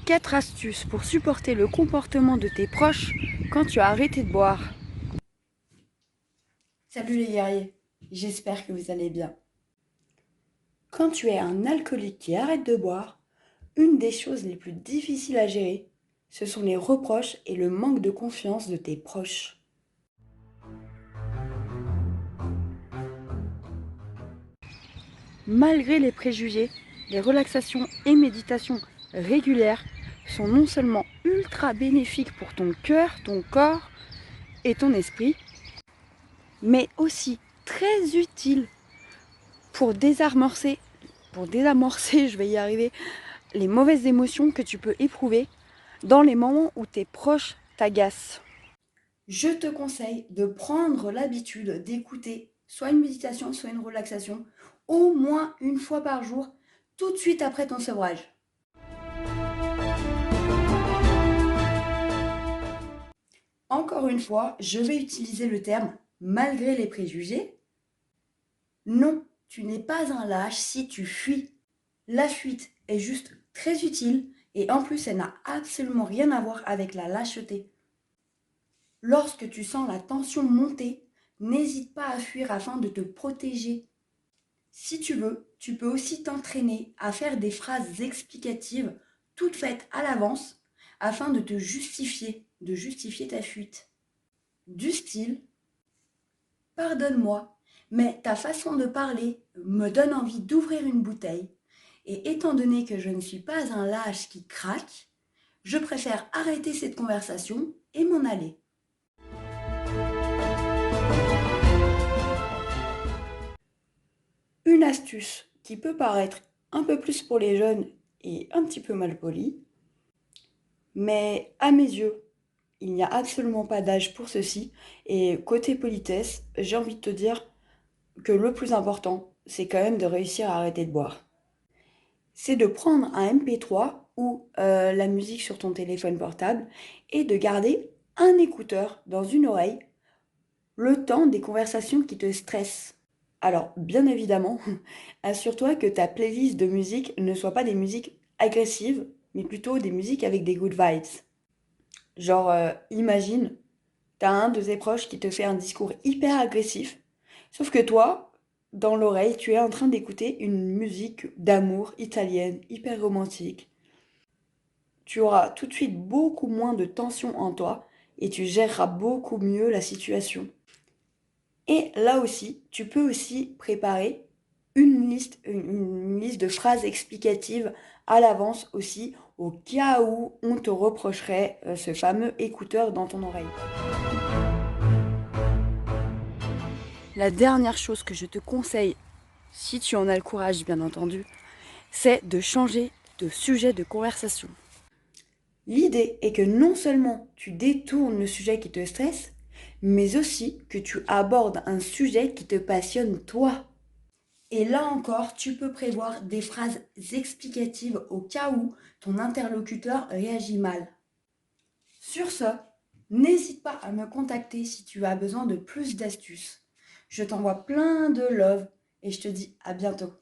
4 astuces pour supporter le comportement de tes proches quand tu as arrêté de boire. Salut les guerriers, j'espère que vous allez bien. Quand tu es un alcoolique qui arrête de boire, une des choses les plus difficiles à gérer, ce sont les reproches et le manque de confiance de tes proches. Malgré les préjugés, les relaxations et méditations régulières sont non seulement ultra bénéfiques pour ton cœur, ton corps et ton esprit, mais aussi très utiles pour désamorcer, je vais y arriver, les mauvaises émotions que tu peux éprouver dans les moments où tes proches t'agacent. Je te conseille de prendre l'habitude d'écouter soit une méditation, soit une relaxation, au moins une fois par jour, tout de suite après ton sevrage. Encore une fois, je vais utiliser le terme malgré les préjugés. Non, tu n'es pas un lâche si tu fuis. La fuite est juste très utile et en plus elle n'a absolument rien à voir avec la lâcheté. Lorsque tu sens la tension monter, n'hésite pas à fuir afin de te protéger. Si tu veux, tu peux aussi t'entraîner à faire des phrases explicatives toutes faites à l'avance afin de justifier ta fuite. Du style, pardonne-moi, mais ta façon de parler me donne envie d'ouvrir une bouteille. Et étant donné que je ne suis pas un lâche qui craque, je préfère arrêter cette conversation et m'en aller. Une astuce qui peut paraître un peu plus pour les jeunes et un petit peu mal polie, mais à mes yeux, il n'y a absolument pas d'âge pour ceci. Et côté politesse, j'ai envie de te dire que le plus important, c'est quand même de réussir à arrêter de boire. C'est de prendre un MP3 ou la musique sur ton téléphone portable et de garder un écouteur dans une oreille le temps des conversations qui te stressent. Alors, bien évidemment, assure-toi que ta playlist de musique ne soit pas des musiques agressives, mais plutôt des musiques avec des good vibes. Genre, imagine, t'as un de tes proches qui te fait un discours hyper agressif, sauf que toi, dans l'oreille, tu es en train d'écouter une musique d'amour italienne, hyper romantique. Tu auras tout de suite beaucoup moins de tension en toi et tu géreras beaucoup mieux la situation. Et là aussi, tu peux aussi préparer une liste de phrases explicatives à l'avance aussi, au cas où on te reprocherait ce fameux écouteur dans ton oreille. La dernière chose que je te conseille, si tu en as le courage bien entendu, c'est de changer de sujet de conversation. L'idée est que non seulement tu détournes le sujet qui te stresse, mais aussi que tu abordes un sujet qui te passionne toi. Et là encore, tu peux prévoir des phrases explicatives au cas où ton interlocuteur réagit mal. Sur ce, n'hésite pas à me contacter si tu as besoin de plus d'astuces. Je t'envoie plein de love et je te dis à bientôt.